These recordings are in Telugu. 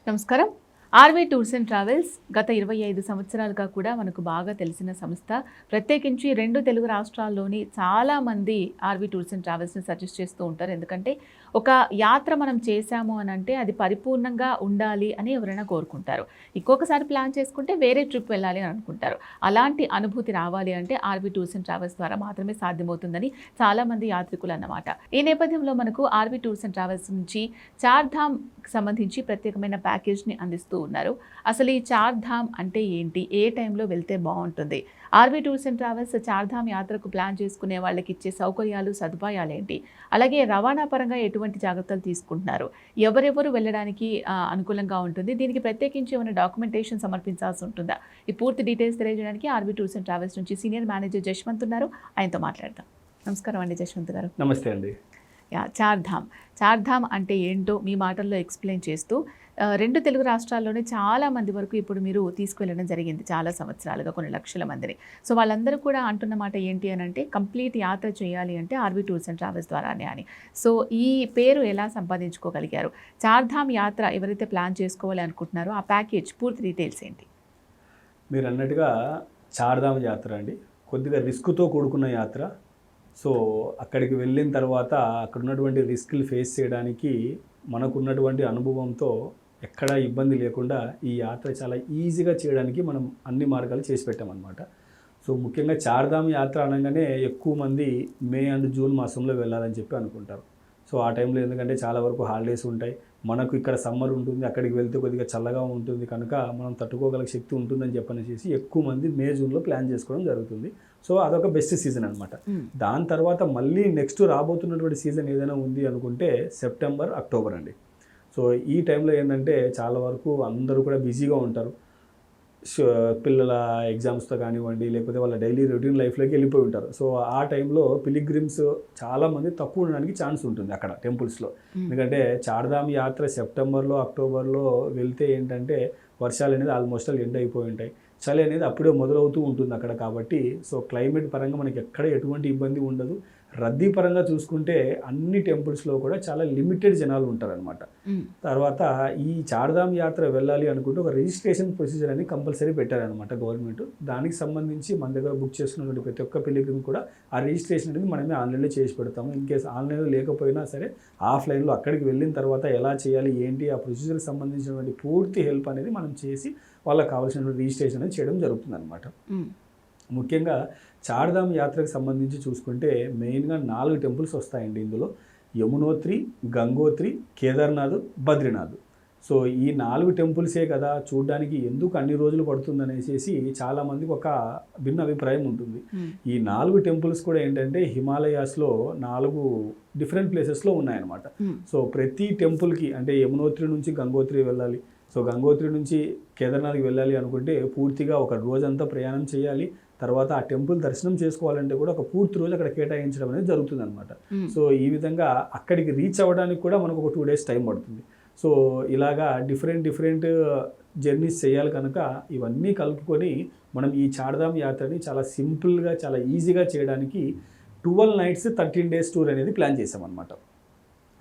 నమస్కారం. ఆర్వీ టూర్స్ అండ్ ట్రావెల్స్ గత 25 సంవత్సరాలుగా కూడా మనకు బాగా తెలిసిన సంస్థ. ప్రత్యేకించి 2 తెలుగు రాష్ట్రాల్లోని చాలామంది ఆర్వీ టూర్స్ అండ్ ట్రావెల్స్‌ని సజెస్ట్ చేస్తూ ఉంటారు. ఎందుకంటే ఒక యాత్ర మనం చేశాము అనంటే అది పరిపూర్ణంగా ఉండాలి అని ఎవరైనా కోరుకుంటారు. ఇంకొకసారి ప్లాన్ చేసుకుంటే వేరే ట్రిప్ వెళ్ళాలి అని అనుకుంటారు. అలాంటి అనుభూతి రావాలి అంటే ఆర్వీ టూర్స్ అండ్ ట్రావెల్స్ ద్వారా మాత్రమే సాధ్యమవుతుందని చాలామంది యాత్రికులు అన్నమాట. ఈ నేపథ్యంలో మనకు ఆర్వీ టూర్స్ అండ్ ట్రావెల్స్ నుంచి చార్ధామ్‌కి సంబంధించి ప్రత్యేకమైన ప్యాకేజ్‌ని అందిస్తూ ఉన్నారు. అసలు ఈ చార్ధామ్ అంటే ఏంటి? ఏ టైంలో వెళ్తే బావుంటుంది? RV tours and travels Chardham యాత్రకు ప్లాన్ చేసుకునే వాళ్ళకి ఇచ్చే సౌకర్యాలు, సదుపాయాలేంటి? అలాగే రవాణా పరంగా ఎటువంటి జాగ్రత్తలు తీసుకుంటున్నారు? ఎవరెవరు వెళ్ళడానికి అనుకూలంగా ఉంటుంది? దీనికి ప్రత్యేకించి ఏమైనా డాక్యుమెంటేషన్ సమర్పించాల్సి ఉంటుందా? ఈ పూర్తి డీటెయిల్స్ తెలియజేయడానికి ఆర్వీ టూర్స్ అండ్ ట్రావెల్స్ నుంచి సీనియర్ మేనేజర్ జశ్వంత్ ఉన్నారు. ఆయనతో మాట్లాడదాం. నమస్కారం అండి జశ్వంత్ గారు. నమస్తే అండి. చార్ధామ్ అంటే ఏంటో మీ మాటల్లో ఎక్స్ప్లెయిన్ చేస్తూ 2 తెలుగు రాష్ట్రాల్లోనే చాలా మంది వరకు ఇప్పుడు మీరు తీసుకువెళ్ళడం జరిగింది చాలా సంవత్సరాలుగా, కొన్ని లక్షల మందిని. సో వాళ్ళందరూ కూడా అంటున్న మాట ఏంటి అని అంటే కంప్లీట్ యాత్ర చేయాలి అంటే ఆర్వీ టూర్స్ అండ్ ట్రావెల్స్ ద్వారానే అని. సో ఈ పేరు ఎలా సంపాదించుకోగలిగారు? చార్ధామ్ యాత్ర ఎవరైతే ప్లాన్ చేసుకోవాలి అనుకుంటున్నారో ఆ ప్యాకేజ్ పూర్తి డీటెయిల్స్ ఏంటి? మీరు అన్నట్టుగా చార్ధామ్ యాత్ర అండి, కొద్దిగా రిస్క్తో కూడుకున్న యాత్ర. సో అక్కడికి వెళ్ళిన తర్వాత అక్కడ ఉన్నటువంటి రిస్క్లు ఫేస్ చేయడానికి మనకున్నటువంటి అనుభవంతో ఎక్కడా ఇబ్బంది లేకుండా ఈ యాత్ర చాలా ఈజీగా చేయడానికి మనం అన్ని మార్గాలు చేసి పెట్టామన్నమాట. సో ముఖ్యంగా చార్ధామ్ యాత్ర అనగానే ఎక్కువ మంది మే అండ్ జూన్ మాసంలో వెళ్ళాలని చెప్పి అనుకుంటారు. సో ఆ టైంలో ఎందుకంటే చాలా వరకు హాలిడేస్ ఉంటాయి, మనకు ఇక్కడ సమ్మర్ ఉంటుంది, అక్కడికి వెళ్తే కొద్దిగా చల్లగా ఉంటుంది కనుక మనం తట్టుకోగల శక్తి ఉంటుందని చెప్పనేసి ఎక్కువ మంది మే జూన్లో ప్లాన్ చేసుకోవడం జరుగుతుంది. సో అదొక బెస్ట్ సీజన్ అనమాట. దాని తర్వాత మళ్ళీ నెక్స్ట్ రాబోతున్నటువంటి సీజన్ ఏదైనా ఉంది అనుకుంటే సెప్టెంబర్, అక్టోబర్ అండి. సో ఈ టైంలో ఏంటంటే చాలా వరకు అందరూ కూడా బిజీగా ఉంటారు. పిల్లల ఎగ్జామ్స్తో కానివ్వండి, లేకపోతే వాళ్ళ డైలీ రొటీన్ లైఫ్లోకి వెళ్ళిపోయి ఉంటారు. సో ఆ టైంలో పిలిగ్రిమ్స్ చాలామంది తక్కువ ఉండడానికి ఛాన్స్ ఉంటుంది అక్కడ టెంపుల్స్లో. ఎందుకంటే చార్ధామ్ యాత్ర సెప్టెంబర్లో, అక్టోబర్లో వెళ్తే ఏంటంటే వర్షాలు అనేది ఆల్మోస్ట్ ఎండ్ అయిపోయి ఉంటాయి, చలి అనేది అప్పుడే మొదలవుతూ ఉంటుంది అక్కడ. కాబట్టి సో క్లైమేట్ పరంగా మనకి ఎక్కడ ఎటువంటి ఇబ్బంది ఉండదు. రద్దీ పరంగా చూసుకుంటే అన్ని టెంపుల్స్లో కూడా చాలా లిమిటెడ్ జనాలు ఉంటారనమాట. తర్వాత ఈ చార్ధామ్ యాత్ర వెళ్ళాలి అనుకుంటే ఒక రిజిస్ట్రేషన్ ప్రొసీజర్ అని కంపల్సరీ పెట్టారనమాట గవర్నమెంట్. దానికి సంబంధించి మన దగ్గర బుక్ చేసుకున్నటువంటి ప్రతి ఒక్క పిలిగ్రిమ్ కూడా ఆ రిజిస్ట్రేషన్ అనేది మనమే ఆన్లైన్లో చేసి పెడతాము. ఇన్ కేసు ఆన్లైన్లో లేకపోయినా సరే ఆఫ్లైన్లో అక్కడికి వెళ్ళిన తర్వాత ఎలా చేయాలి ఏంటి ఆ ప్రొసీజర్కి సంబంధించినటువంటి పూర్తి హెల్ప్ అనేది మనం చేసి వాళ్ళకి కావాల్సినటువంటి రిజిస్ట్రేషన్ అనేది చేయడం జరుగుతుంది అనమాట. ముఖ్యంగా చార్ధామ్ యాత్రకు సంబంధించి చూసుకుంటే మెయిన్గా 4 టెంపుల్స్ వస్తాయండి ఇందులో. యమునోత్రి, గంగోత్రి, కేదార్నాథ్, బద్రీనాథ్. సో ఈ 4 టెంపుల్సే కదా చూడడానికి ఎందుకు అన్ని రోజులు పడుతుందనేసి చాలామందికి ఒక భిన్న అభిప్రాయం ఉంటుంది. ఈ 4 టెంపుల్స్ కూడా ఏంటంటే హిమాలయాస్లో 4 డిఫరెంట్ ప్లేసెస్లో ఉన్నాయన్నమాట. సో ప్రతి టెంపుల్కి అంటే యమునోత్రి నుంచి గంగోత్రి వెళ్ళాలి, సో గంగోత్రి నుంచి కేదార్నాథ్కి వెళ్ళాలి అనుకుంటే పూర్తిగా ఒక రోజంతా ప్రయాణం చేయాలి. తర్వాత ఆ టెంపుల్ దర్శనం చేసుకోవాలంటే కూడా ఒక పూర్తి రోజు అక్కడ కేటాయించడం అనేది జరుగుతుంది అనమాట. సో ఈ విధంగా అక్కడికి రీచ్ అవ్వడానికి కూడా మనకు ఒక 2 days టైం పడుతుంది. సో ఇలాగా డిఫరెంట్ జర్నీస్ చేయాలి కనుక ఇవన్నీ కలుపుకొని మనం ఈ చార్ధామ్ యాత్రని చాలా సింపుల్గా చాలా ఈజీగా చేయడానికి 12 nights 13 days టూర్ అనేది ప్లాన్ చేసామన్నమాట.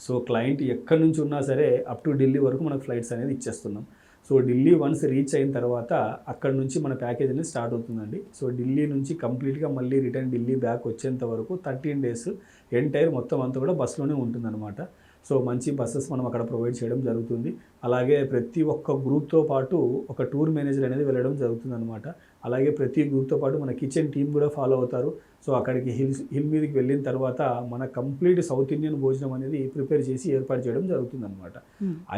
సో క్లయింట్ ఎక్కడి నుంచి ఉన్నా సరే అప్ టు ఢిల్లీ వరకు మనకు ఫ్లైట్స్ అనేది ఇచ్చేస్తున్నాం. సో ఢిల్లీ వన్స్ రీచ్ అయిన తర్వాత అక్కడ నుంచి మన ప్యాకేజ్ అనేది స్టార్ట్ అవుతుందండి. సో ఢిల్లీ నుంచి కంప్లీట్గా మళ్ళీ రిటర్న్ ఢిల్లీ బ్యాక్ వచ్చేంత వరకు 13 days ఎంటైర్ మొత్తం అంతా కూడా బస్సులోనే ఉంటుందన్నమాట. సో మంచి బస్సెస్ మనం అక్కడ ప్రొవైడ్ చేయడం జరుగుతుంది. అలాగే ప్రతి ఒక్క గ్రూప్తో పాటు ఒక టూర్ మేనేజర్ అనేది వెళ్ళడం జరుగుతుంది అనమాట. అలాగే ప్రతి గ్రూప్తో పాటు మన కిచెన్ టీమ్ కూడా ఫాలో అవుతారు. సో అక్కడికి హిల్ మీదకి వెళ్ళిన తర్వాత మన కంప్లీట్ సౌత్ ఇండియన్ భోజనం అనేది ప్రిపేర్ చేసి ఏర్పాటు చేయడం జరుగుతుంది అనమాట.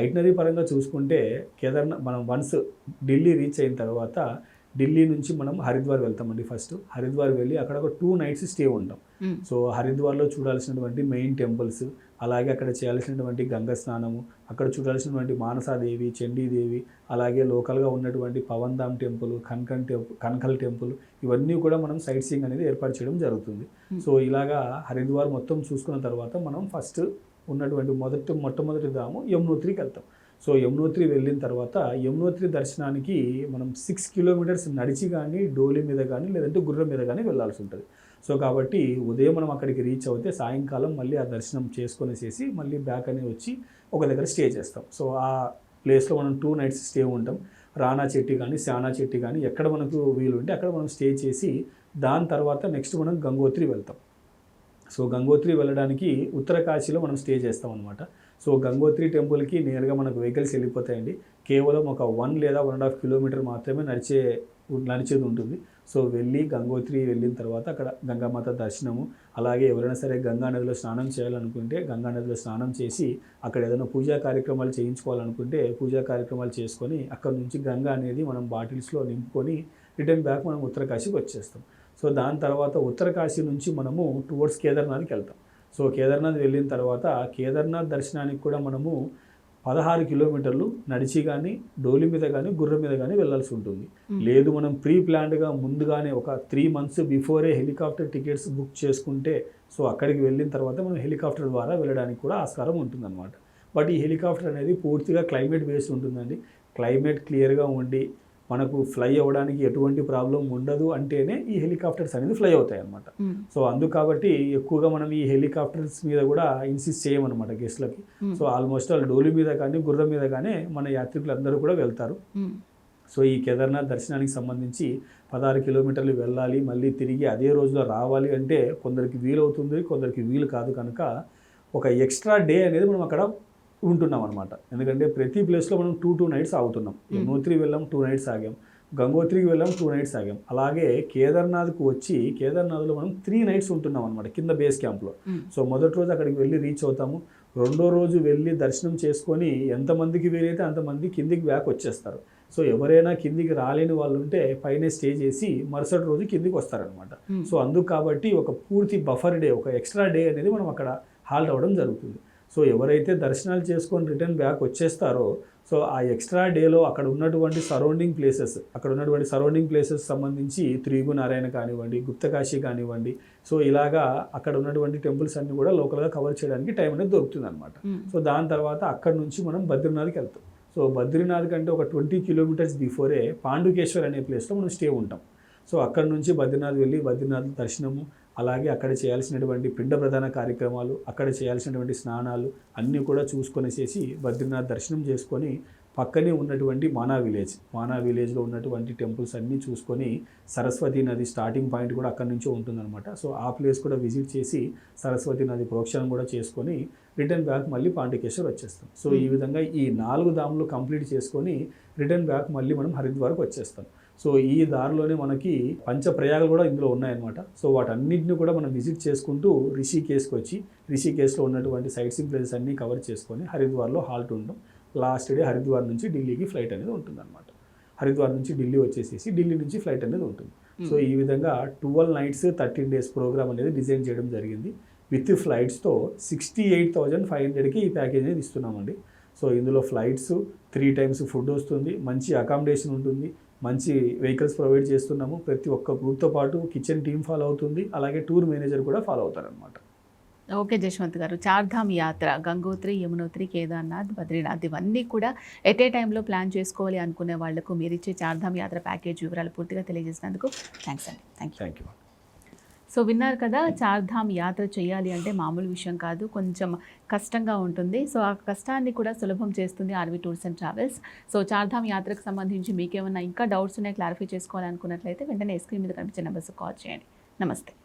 ఐటనరీ పరంగా చూసుకుంటే కేదార్నాథ్ మనం వన్స్ ఢిల్లీ రీచ్ అయిన తర్వాత ఢిల్లీ నుంచి మనం హరిద్వార్ వెళ్తామండి. ఫస్ట్ హరిద్వార్ వెళ్ళి అక్కడ ఒక 2 nights స్టే ఉంటాం. సో హరిద్వార్లో చూడాల్సినటువంటి మెయిన్ టెంపుల్స్, అలాగే అక్కడ చేయాల్సినటువంటి గంగా స్నానము, అక్కడ చూడాల్సినటువంటి మానసాదేవి, చండీదేవి, అలాగే లోకల్గా ఉన్నటువంటి పవన్ధామ్ టెంపుల్, కన్ఖల్ టెంపుల్, ఇవన్నీ కూడా మనం సైట్ సీయింగ్ అనేది ఏర్పాటు చేయడం జరుగుతుంది. సో ఇలాగా హరిద్వార్ మొత్తం చూసుకున్న తర్వాత మనం ఫస్ట్ ఉన్నటువంటి మొట్టమొదటి ధాము యమునోత్రికి వెళ్తాం. సో యమునోత్రి వెళ్ళిన తర్వాత యమునోత్రి దర్శనానికి మనం 6 kilometers నడిచి కానీ డోలి మీద కానీ లేదంటే గుర్రం మీద కానీ వెళ్ళాల్సి ఉంటుంది. సో కాబట్టి ఉదయం మనం అక్కడికి రీచ్ అవుతే సాయంకాలం మళ్ళీ ఆ దర్శనం చేసుకొనేసేసి మళ్ళీ బ్యాక్ అని వచ్చి ఒక దగ్గర స్టే చేస్తాం. సో ఆ ప్లేస్లో మనం 2 నైట్స్ స్టే ఉంటాం. రానా చెట్టి కానీ శానా చెట్టి కానీ ఎక్కడ మనకు వీలు ఉంటే అక్కడ మనం స్టే చేసి దాని తర్వాత నెక్స్ట్ మనం గంగోత్రి వెళ్తాం. సో గంగోత్రి వెళ్ళడానికి ఉత్తరకాశీలో మనం స్టే చేస్తాం అనమాట. సో గంగోత్రి టెంపుల్కి నేరుగా మనకు వెహికల్స్ వెళ్ళిపోతాయండి. కేవలం ఒక 1 లేదా 1.5 కిలోమీటర్ మాత్రమే నడిచేది ఉంటుంది. సో వెళ్ళి గంగోత్రి వెళ్ళిన తర్వాత అక్కడ గంగామాత దర్శనము, అలాగే ఎవరైనా సరే గంగా నదిలో స్నానం చేయాలనుకుంటే గంగా నదిలో స్నానం చేసి అక్కడ ఏదైనా పూజా కార్యక్రమాలు చేయించుకోవాలనుకుంటే పూజా కార్యక్రమాలు చేసుకొని అక్కడ నుంచి గంగా అనేది మనం బాటిల్స్లో నింపుకొని రిటర్న్ బ్యాక్ మనం ఉత్తరకాశీకి వచ్చేస్తాం. సో దాని తర్వాత ఉత్తరకాశీ నుంచి మనము టువర్డ్స్ కేదార్నాథ్కి వెళ్తాం. సో కేదార్నాథ్ వెళ్ళిన తర్వాత కేదార్నాథ్ దర్శనానికి కూడా మనము 16 కిలోమీటర్లు నడిచి కానీ డోలి మీద కానీ గుర్రం మీద కానీ వెళ్ళాల్సి ఉంటుంది. లేదు మనం ప్రీ ప్లాన్డ్గా ముందుగానే ఒక 3 months before helicopter tickets book చేసుకుంటే సో అక్కడికి వెళ్ళిన తర్వాత మనం హెలికాప్టర్ ద్వారా వెళ్ళడానికి కూడా ఆస్కారం ఉంటుందన్నమాట. బట్ ఈ హెలికాప్టర్ అనేది పూర్తిగా క్లైమేట్ బేస్డ్ ఉంటుందండి. క్లైమేట్ క్లియర్గా ఉండి మనకు ఫ్లై అవ్వడానికి ఎటువంటి ప్రాబ్లం ఉండదు అంటేనే ఈ హెలికాప్టర్స్ అనేది ఫ్లై అవుతాయి అన్నమాట. సో అందుకు కాబట్టి ఎక్కువగా మనం ఈ హెలికాప్టర్స్ మీద కూడా ఇన్సిస్ట్ చేయమన్నమాట గెస్ట్లకి. సో ఆల్మోస్ట్ ఆల్ డోలి మీద కానీ గుర్రం మీద కానీ మన యాత్రికులు అందరూ కూడా వెళ్తారు. సో ఈ కేదార్నాథ్ దర్శనానికి సంబంధించి 16 కిలోమీటర్లు వెళ్ళాలి, మళ్ళీ తిరిగి అదే రోజులో రావాలి అంటే కొందరికి వీలు అవుతుంది, కొందరికి వీలు కాదు. కనుక ఒక ఎక్స్ట్రా డే అనేది మనం అక్కడ ఉంటున్నాం అనమాట. ఎందుకంటే ప్రతి ప్లేస్లో మనం 2 నైట్స్ ఆగుతున్నాం. యమునోత్రి వెళ్ళాం 2 నైట్స్ ఆగాం, గంగోత్రికి వెళ్ళాం 2 నైట్స్ ఆగాం. అలాగే కేదార్నాథ్కు వచ్చి కేదార్నాథ్లో మనం 3 నైట్స్ ఉంటున్నాం అనమాట కింద బేస్ క్యాంప్లో. సో మొదటి రోజు అక్కడికి వెళ్ళి రీచ్ అవుతాము. రెండో రోజు వెళ్ళి దర్శనం చేసుకొని ఎంతమందికి వీలైతే అంతమంది కిందికి బ్యాక్ వచ్చేస్తారు. సో ఎవరైనా కిందికి రాలేని వాళ్ళు ఉంటే పైన స్టే చేసి మరుసటి రోజు కిందికి వస్తారనమాట. సో అందుకు కాబట్టి ఒక పూర్తి బఫర్ డే, ఒక ఎక్స్ట్రా డే అనేది మనం అక్కడ హాల్ట్ అవ్వడం జరుగుతుంది. సో ఎవరైతే దర్శనాలు చేసుకొని రిటర్న్ బ్యాక్ వచ్చేస్తారో సో ఆ ఎక్స్ట్రా డేలో అక్కడ ఉన్నటువంటి సరౌండింగ్ ప్లేసెస్ సంబంధించి త్రిగు నారాయణ కానివ్వండి, గుప్తకాశీ కానివ్వండి, సో ఇలాగా అక్కడ ఉన్నటువంటి టెంపుల్స్ అన్ని కూడా లోకల్గా కవర్ చేయడానికి టైం అనేది దొరుకుతుంది అనమాట. సో దాని తర్వాత అక్కడ నుంచి మనం బద్రీనాథ్కి వెళ్తాం. సో బద్రీనాథ్ కంటే ఒక 20 కిలోమీటర్స్ బిఫోరే పాండుకేశ్వర్ అనే ప్లేస్లో మనం స్టే ఉంటాం. సో అక్కడ నుంచి బద్రీనాథ్ వెళ్ళి బద్రీనాథ్ దర్శనము, అలాగే అక్కడ చేయాల్సినటువంటి పిండ ప్రధాన కార్యక్రమాలు, అక్కడ చేయాల్సినటువంటి స్నానాలు అన్నీ కూడా చూసుకొనేసేసి బద్రీనాథ్ దర్శనం చేసుకొని పక్కనే ఉన్నటువంటి మానా విలేజ్లో ఉన్నటువంటి టెంపుల్స్ అన్నీ చూసుకొని సరస్వతి నది స్టార్టింగ్ పాయింట్ కూడా అక్కడి నుంచే ఉంటుందన్నమాట. సో ఆ ప్లేస్ కూడా విజిట్ చేసి సరస్వతి నది ప్రోక్షణం కూడా చేసుకొని రిటర్న్ బ్యాక్ మళ్ళీ పాండుకేశ్వర్ వచ్చేస్తాం. సో ఈ విధంగా ఈ 4 ధాములు కంప్లీట్ చేసుకొని రిటర్న్ బ్యాక్ మళ్ళీ మనం హరిద్వార్కి వచ్చేస్తాం. సో ఈ దారిలోనే మనకి పంచప్రయాగలు కూడా ఇందులో ఉన్నాయన్నమాట. సో వాటన్నిటిని కూడా మనం విజిట్ చేసుకుంటూ రిషికేశ్కి వచ్చి రిషికేశ్లో ఉన్నటువంటి సైట్ సీయింగ్ ప్లేసెస్ అన్నీ కవర్ చేసుకొని హరిద్వార్లో హాల్ట్ ఉంటాం. లాస్ట్ డే హరిద్వార్ నుంచి ఢిల్లీకి ఫ్లైట్ అనేది ఉంటుందన్నమాట. హరిద్వార్ నుంచి ఢిల్లీ వచ్చేసేసి ఢిల్లీ నుంచి ఫ్లైట్ అనేది ఉంటుంది. సో ఈ విధంగా 12 nights 13 days ప్రోగ్రామ్ అనేది డిజైన్ చేయడం జరిగింది. విత్ ఫ్లైట్స్తో 68,500కి ఈ ప్యాకేజ్ అనేది ఇస్తున్నామండి. సో ఇందులో ఫ్లైట్స్ 3 times ఫుడ్ వస్తుంది, మంచి అకామిడేషన్ ఉంటుంది, మంచి వెహికల్స్ ప్రొవైడ్ చేస్తున్నాము. ప్రతి ఒక్క గ్రూప్తో పాటు కిచెన్ టీమ్ ఫాలో అవుతుంది, అలాగే టూర్ మేనేజర్ కూడా ఫాలో అవుతారనమాట. ఓకే జశ్వంత్ గారు, చార్ధామ్ యాత్ర గంగోత్రి, యమునోత్రి, కేదార్నాథ్, బద్రీనాథ్ ఇవన్నీ కూడా ఎట్ ఏ టైంలో ప్లాన్ చేసుకోవాలి అనుకునే వాళ్లకు మీరు ఇచ్చే చార్ధామ్ యాత్ర ప్యాకేజ్ వివరాలు పూర్తిగా తెలియజేసినందుకు థ్యాంక్స్ అండి. Thank you. సో విన్నారు కదా, చార్ధామ్ యాత్ర చేయాలి అంటే మామూలు విషయం కాదు, కొంచెం కష్టంగా ఉంటుంది. సో ఆ కష్టాన్ని కూడా సులభం చేస్తుంది RV tours and travels. So Chardham యాత్రకు సంబంధించి మీకేమన్నా ఇంకా డౌట్స్ ఉన్నాయి, క్లారిఫై చేసుకోవాలనుకున్నట్లయితే వెంటనే స్క్రీన్ మీద కనిపించే నెంబర్స్ కాల్ చేయండి. నమస్తే.